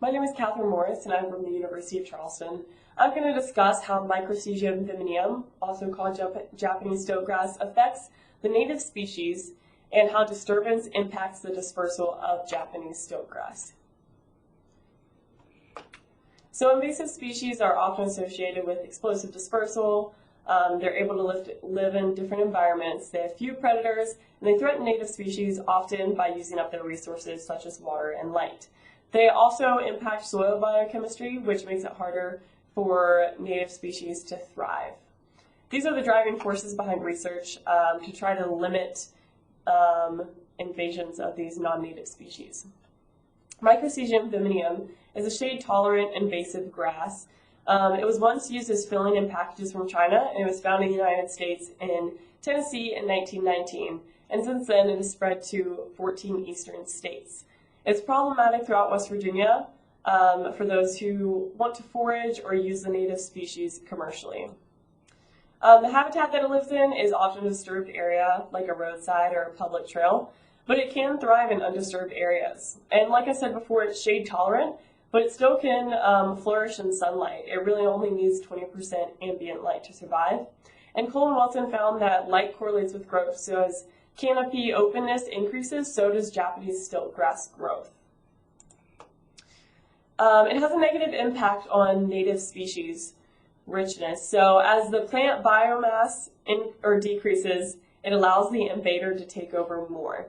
My name is Catherine Morris, and I'm from the University of Charleston. I'm going to discuss how Microstegium vimineum, also called Japanese stoatgrass, affects the native species and how disturbance impacts the dispersal of Japanese stoatgrass. So invasive species are often associated with explosive dispersal. They're able to live in different environments. They have few predators, and they threaten native species often by using up their resources such as water and light. They also impact soil biochemistry, which makes it harder for native species to thrive. These are the driving forces behind research to try to limit invasions of these non-native species. Microstegium vimineum is a shade-tolerant invasive grass. It was once used as filling in packages from China, and it was found in the United States in Tennessee in 1919. And since then, it has spread to 14 eastern states. It's problematic throughout West Virginia for those who want to forage or use the native species commercially. The habitat that it lives in is often a disturbed area, like a roadside or a public trail, but it can thrive in undisturbed areas. And like I said before, it's shade tolerant, but it still can flourish in sunlight. It really only needs 20% ambient light to survive. And Cole and Wilson found that light correlates with growth, so as canopy openness increases, so does Japanese stiltgrass growth. It has a negative impact on native species richness. So as the plant biomass decreases, it allows the invader to take over more.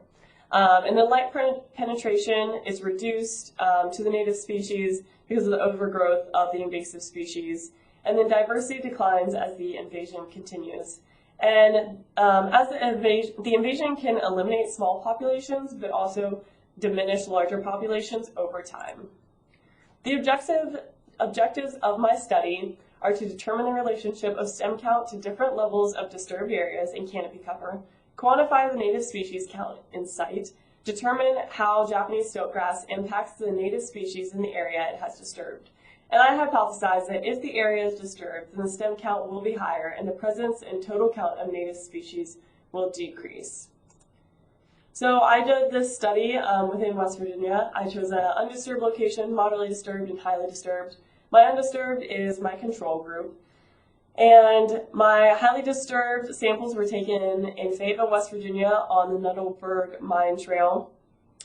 And the light penetration is reduced to the native species because of the overgrowth of the invasive species. And then diversity declines as the invasion continues. And as the invasion can eliminate small populations, but also diminish larger populations over time. The objectives of my study are to determine the relationship of stem count to different levels of disturbed areas in canopy cover, quantify the native species count in sight, determine how Japanese stoatgrass impacts the native species in the area it has disturbed. And I hypothesize that if the area is disturbed, then the stem count will be higher and the presence and total count of native species will decrease. So I did this study within West Virginia. I chose an undisturbed location, moderately disturbed, and highly disturbed. My undisturbed is my control group. And my highly disturbed samples were taken in Fayetteville, West Virginia on the Nuttleburg Mine Trail,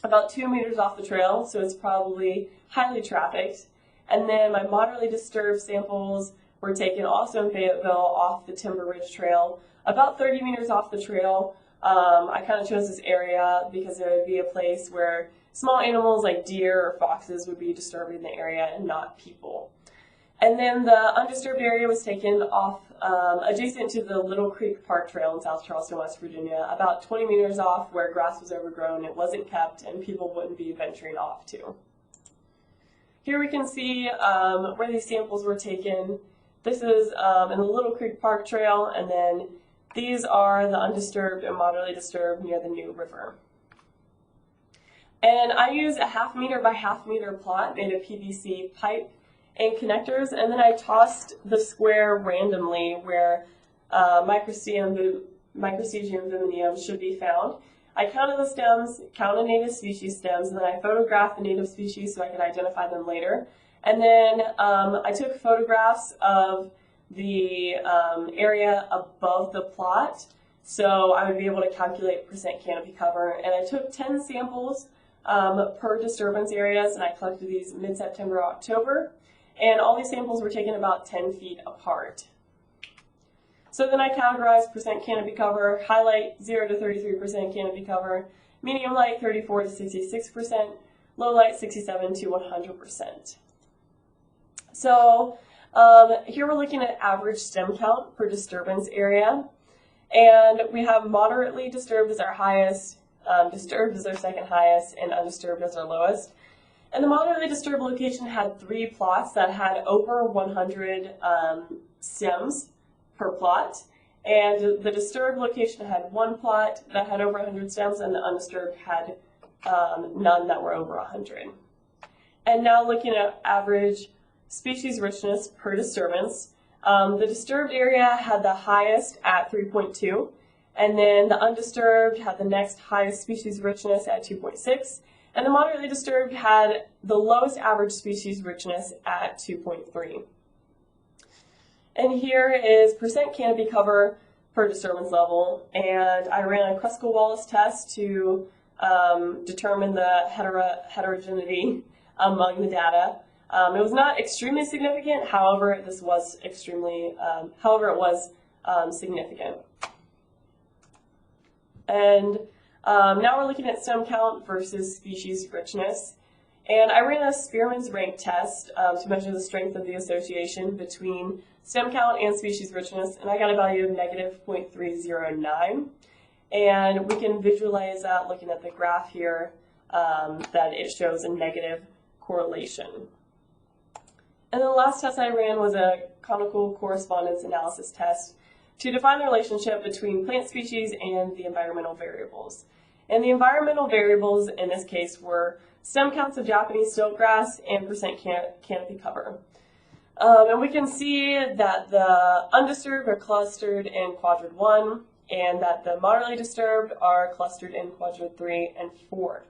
about 2 meters off the trail, so it's probably highly trafficked. And then my moderately disturbed samples were taken also in Fayetteville off the Timber Ridge Trail, about 30 meters off the trail. I kind of chose this area because it would be a place where small animals like deer or foxes would be disturbing the area and not people. And then the undisturbed area was taken off adjacent to the Little Creek Park Trail in South Charleston, West Virginia, about 20 meters off where grass was overgrown, it wasn't kept, and people wouldn't be venturing off to. Here we can see where these samples were taken. This is in the Little Creek Park Trail, and then these are the undisturbed and moderately disturbed near the New River. And I used a 1/2 meter by 1/2 meter plot made of PVC pipe and connectors, and then I tossed the square randomly where Microstegium vimineum should be found. I counted the stems, counted native species stems, and then I photographed the native species so I could identify them later. And then I took photographs of the area above the plot, so I would be able to calculate percent canopy cover. And I took 10 samples per disturbance areas, and I collected these mid-September, October. And all these samples were taken about 10 feet apart. So then I categorized percent canopy cover, highlight 0 to 33% canopy cover, medium light 34 to 66%, low light 67 to 100%. So here we're looking at average stem count per disturbance area. And we have moderately disturbed as our highest, disturbed as our second highest, and undisturbed as our lowest. And the moderately disturbed location had 3 plots that had over 100 stems per plot. And the disturbed location had 1 plot that had over 100 stems, and the undisturbed had none that were over 100. And now looking at average species richness per disturbance, the disturbed area had the highest at 3.2, and then the undisturbed had the next highest species richness at 2.6, and the moderately disturbed had the lowest average species richness at 2.3. And here is percent canopy cover per disturbance level, and I ran a Kruskal-Wallis test to determine the heterogeneity among the data. It was not extremely significant, however, it was significant. And now we're looking at stem count versus species richness. And I ran a Spearman's rank test to measure the strength of the association between stem count and species richness, and I got a value of negative 0.309. And we can visualize that looking at the graph here, that it shows a negative correlation. And then the last test I ran was a conical correspondence analysis test to define the relationship between plant species and the environmental variables. And the environmental variables in this case were stem counts of Japanese stiltgrass and percent canopy cover. And we can see that the undisturbed are clustered in quadrant 1, and that the moderately disturbed are clustered in quadrant 3 and 4.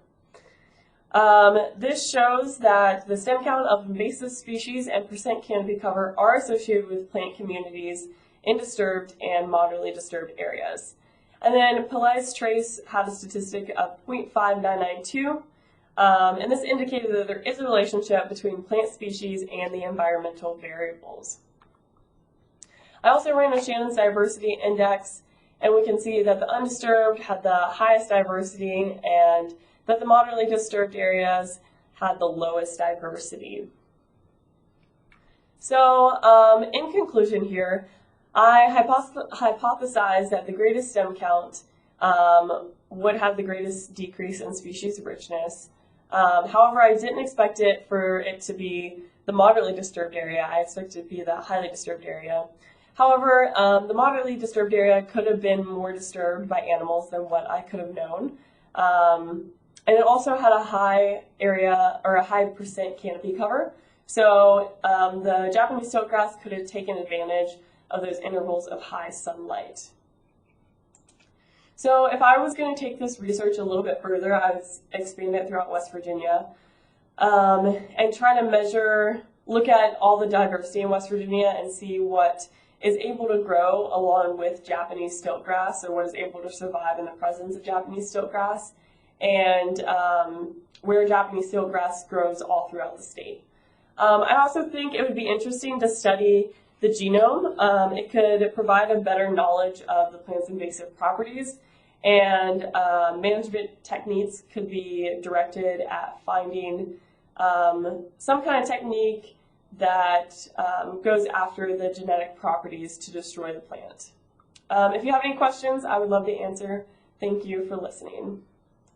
This shows that the stem count of invasive species and percent canopy cover are associated with plant communities in disturbed and moderately disturbed areas. And then Pillai's trace had a statistic of 0.5992, and this indicated that there is a relationship between plant species and the environmental variables. I also ran a Shannon's diversity index, and we can see that the undisturbed had the highest diversity and that the moderately disturbed areas had the lowest diversity. So in conclusion here, I hypothesized that the greatest stem count would have the greatest decrease in species richness. However, I didn't expect it for it to be the moderately disturbed area. I expected it to be the highly disturbed area. However, the moderately disturbed area could have been more disturbed by animals than what I could have known. And it also had a high area, or a high percent canopy cover. So the Japanese stiltgrass could have taken advantage of those intervals of high sunlight. So if I was going to take this research a little bit further, I would expand it throughout West Virginia and try to look at all the diversity in West Virginia and see what is able to grow along with Japanese stiltgrass, or what is able to survive in the presence of Japanese stiltgrass, and where Japanese stiltgrass grows all throughout the state. I also think it would be interesting to study the genome. It could provide a better knowledge of the plant's invasive properties, and management techniques could be directed at finding some kind of technique that goes after the genetic properties to destroy the plant. If you have any questions, I would love to answer. Thank you for listening.